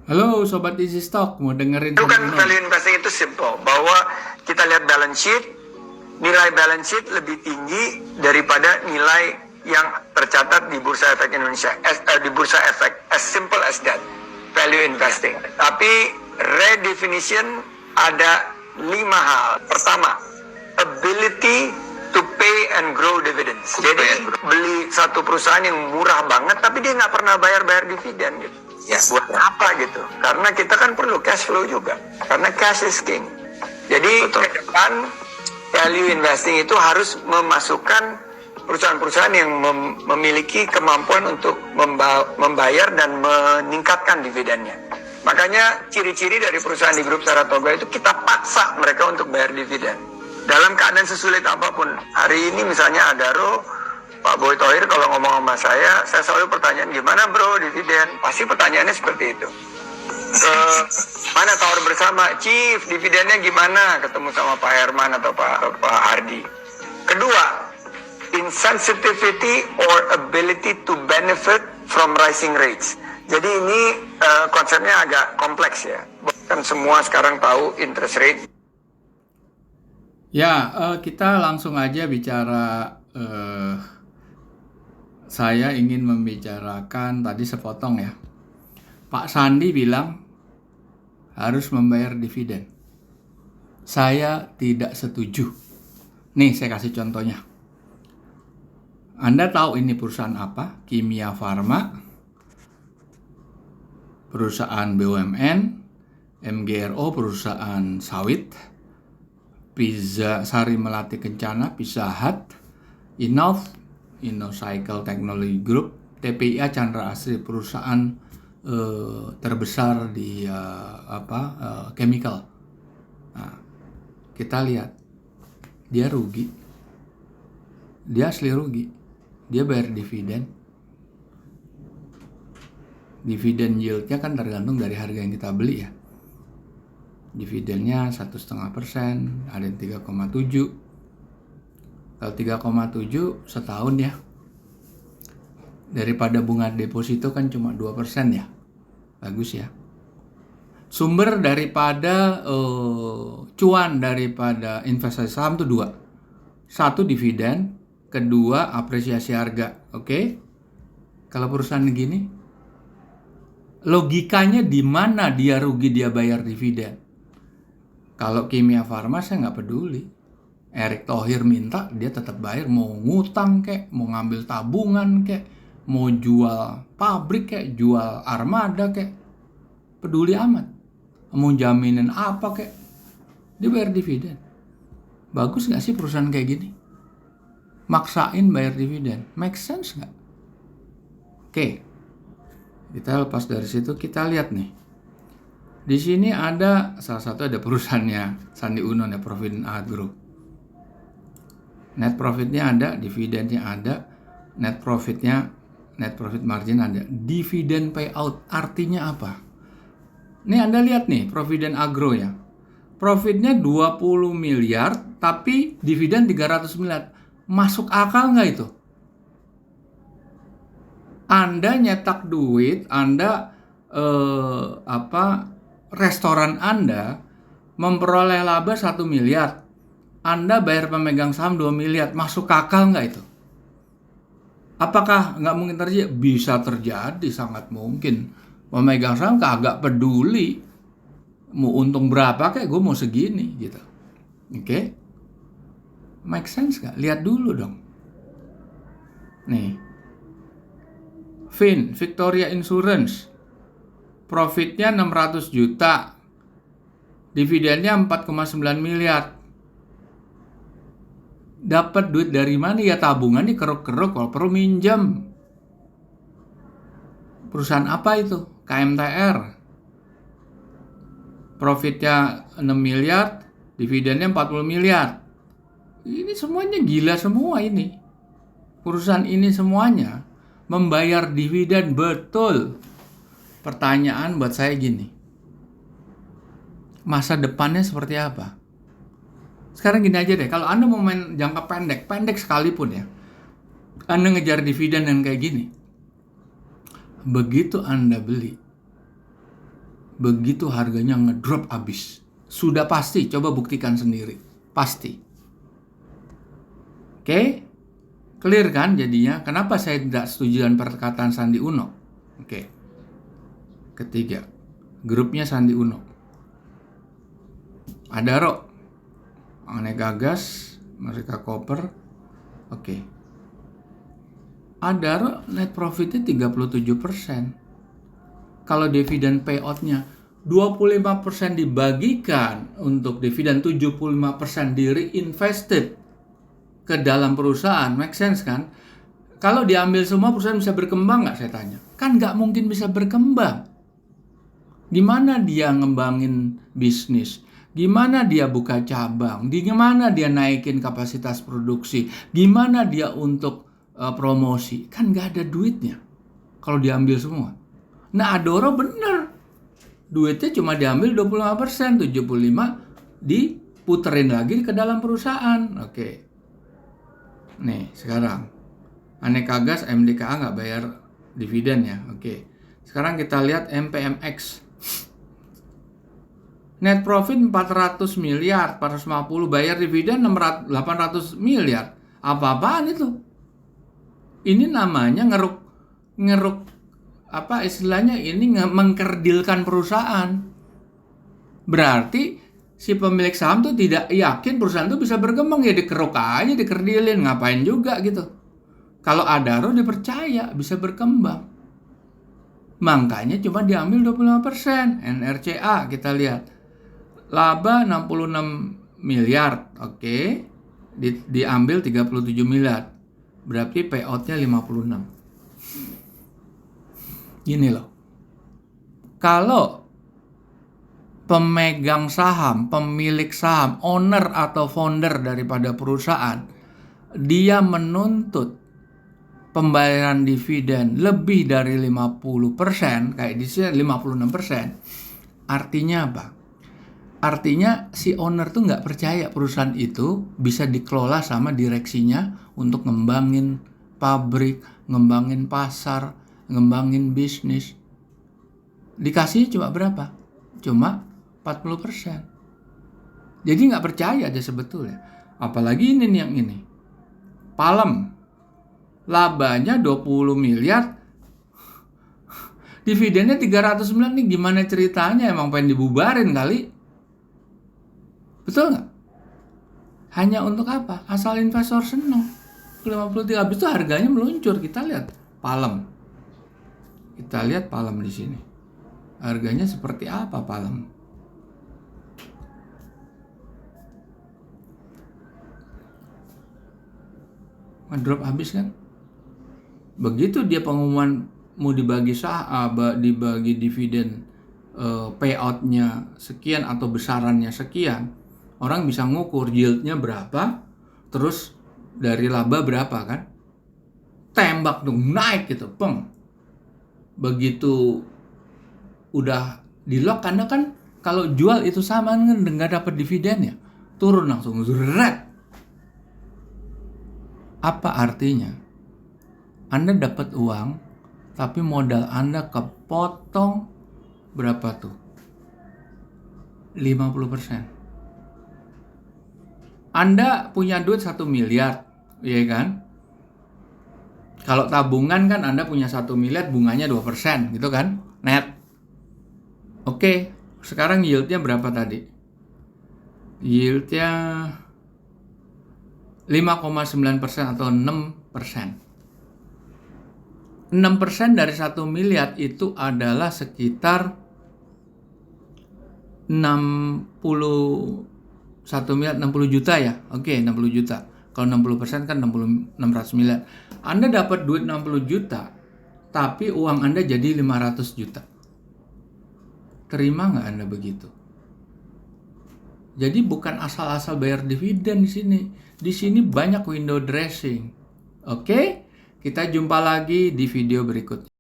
Halo Sobat Easy Stock, mau dengerin Itu Sandi kan Uno? value investing itu simple, bahwa kita lihat balance sheet, nilai balance sheet lebih tinggi daripada nilai yang tercatat di Bursa Efek Indonesia, di Bursa Efek, as simple as that, value investing. Tapi redefinition ada 5 hal. Pertama, ability to pay and grow dividends. Jadi beli satu perusahaan yang murah banget, tapi dia nggak pernah bayar dividen gitu. Ya, buat apa gitu? Karena kita kan perlu cash flow juga. Karena cash is king. Jadi ke depan value investing itu harus memasukkan perusahaan-perusahaan yang memiliki kemampuan untuk membayar dan meningkatkan dividennya. Makanya ciri-ciri dari perusahaan di grup Saratoga itu kita paksa mereka untuk bayar dividen. Dalam keadaan sesulit apapun. Hari ini misalnya Adaro, Pak Boy Thohir kalau ngomong sama saya selalu pertanyaan, gimana bro dividen? Pasti pertanyaannya seperti itu. Mana tawar bersama, Chief, dividennya gimana? Ketemu sama Pak Herman atau Pak Hardi. Kedua, insensitivity or ability to benefit from rising rates. Jadi ini konsepnya agak kompleks ya. Kan semua sekarang tahu interest rate. Ya, kita langsung aja bicara. Saya ingin membicarakan tadi sepotong ya. Pak Sandi bilang harus membayar dividen. Saya tidak setuju. Nih, saya kasih contohnya. Anda tahu ini perusahaan apa? Kimia Farma, perusahaan BUMN, MGRO, perusahaan sawit, Pizza Sari Melati Kencana, Pizza Hut, InnoCycle Technology Group, TPIA Chandra Asri, perusahaan terbesar di chemical. Nah, kita lihat dia rugi, dia asli rugi, dia bayar dividen. Dividen yieldnya kan tergantung dari harga yang kita beli ya. Dividennya 1,5%, ada yang 3,7. Kalau 3,7 setahun ya. Daripada bunga deposito kan cuma 2% ya. Bagus ya. Sumber daripada cuan daripada investasi saham itu 2. 1 dividen, kedua apresiasi harga. Oke? Kalau perusahaan gini, logikanya di mana dia rugi dia bayar dividen? Kalau Kimia Farma saya nggak peduli. Erick Thohir minta dia tetap bayar, mau ngutang kek, mau ngambil tabungan kek, mau jual pabrik kek, jual armada kek, peduli amat. Mau jaminin apa kek, dia bayar dividen. Bagus nggak sih perusahaan kayak gini? Maksain bayar dividen, make sense nggak? Oke, kita lepas dari situ kita lihat nih. Di sini ada salah satu ada perusahaannya Sandi Uno ya, Provident Agro. Net profitnya ada, dividennya ada, net profit margin ada. Dividen payout artinya apa? Nih Anda lihat nih Provident Agro ya. Profitnya 20 miliar tapi dividen 300 miliar. Masuk akal nggak itu? Anda nyetak duit, Anda restoran Anda memperoleh laba 1 miliar. Anda bayar pemegang saham 2 miliar. Masuk akal nggak itu? Apakah nggak mungkin terjadi? Bisa terjadi, sangat mungkin. Pemegang saham kagak peduli. Mau untung berapa kayak gue mau segini gitu. Oke? Make sense nggak? Lihat dulu dong. Nih. Victoria Insurance. Profitnya 600 juta. Dividennya 4,9 miliar. Dapat duit dari mana? Ya tabungan dikeruk-keruk kalau perlu minjem. Perusahaan apa itu? KMTR. Profitnya 6 miliar, dividennya 40 miliar. Ini semuanya gila semua ini. Perusahaan ini semuanya membayar dividen betul. Pertanyaan buat saya gini. Masa depannya seperti apa? Sekarang gini aja deh, kalau Anda mau main jangka pendek sekalipun ya, Anda ngejar dividen yang kayak gini, begitu Anda beli, begitu harganya ngedrop abis. Sudah pasti, coba buktikan sendiri. Pasti. Oke? Clear kan jadinya? Kenapa saya tidak setuju dengan perkataan Sandi Uno? Oke. Ketiga, grupnya Sandi Uno. Adaro, Aneka Gas, Mereka Copper. Oke. Adaro net profitnya 37%. Kalau dividen payout-nya 25% dibagikan untuk dividen, 75% di reinvested ke dalam perusahaan. Make sense kan? Kalau diambil semua, perusahaan bisa berkembang nggak, saya tanya? Kan nggak mungkin bisa berkembang. Gimana dia ngembangin bisnis? Gimana dia buka cabang? Gimana dia naikin kapasitas produksi? Gimana dia untuk promosi? Kan nggak ada duitnya kalau diambil semua. Nah, Adaro bener. Duitnya cuma diambil 25%, 75% diputerin lagi ke dalam perusahaan. Oke. Nih, sekarang Aneka Gas, MDKA nggak bayar dividen ya. Oke. Sekarang kita lihat MPMX. Net profit 400 miliar, 450, bayar dividen 800 miliar. Apa-apaan itu? Ini namanya ngeruk apa istilahnya, ini mengkerdilkan perusahaan. Berarti si pemilik saham tuh tidak yakin perusahaan tuh bisa berkembang, ya dikeruk aja, dikerdilin, ngapain juga gitu. Kalau Adaro dipercaya bisa berkembang, makanya cuma diambil 25%. NRCA kita lihat laba 66 miliar, oke, diambil 37 miliar, berarti payoutnya 56. Gini loh, kalau pemegang saham, pemilik saham, owner atau founder daripada perusahaan, dia menuntut pembayaran dividen lebih dari 50%, kayak di sini 56%, artinya apa? Artinya si owner tuh nggak percaya perusahaan itu bisa dikelola sama direksinya untuk ngembangin pabrik, ngembangin pasar, ngembangin bisnis. Dikasih cuma berapa? Cuma 40%. Jadi nggak percaya aja sebetulnya. Apalagi ini nih, yang ini. Palem. Labanya 20 miliar. Dividennya 309 nih, gimana ceritanya? Emang pengen dibubarin kali? Betul nggak? Hanya untuk apa? Asal investor senang. 53, habis itu harganya meluncur. Kita lihat Palem. Kita lihat Palem di sini. Harganya seperti apa Palem? Drop habis kan? Begitu dia pengumuman mau dibagi dibagi dividen, payoutnya sekian atau besarannya sekian, orang bisa ngukur yieldnya berapa, terus dari laba berapa kan? Tembak dong, naik gitu, peng. Begitu udah di lock, karena kan kalau jual itu sama kan nggak dapat dividennya, turun langsung zret. Apa artinya? Anda dapat uang, tapi modal Anda kepotong berapa tuh? 50%. Anda punya duit 1 miliar, iya kan? Kalau tabungan kan Anda punya 1 miliar, bunganya 2%, gitu kan? Net. Oke, sekarang yieldnya berapa tadi? Yieldnya 5,9% atau 6%. 6% dari 1 miliar itu adalah sekitar 61 miliar, 60 juta ya. Oke, 60 juta. Kalau 60% kan 600 miliar. Anda dapat duit 60 juta, tapi uang Anda jadi 500 juta. Terima nggak Anda begitu? Jadi bukan asal-asal bayar dividen di sini. Di sini banyak window dressing. Oke? Kita jumpa lagi di video berikutnya.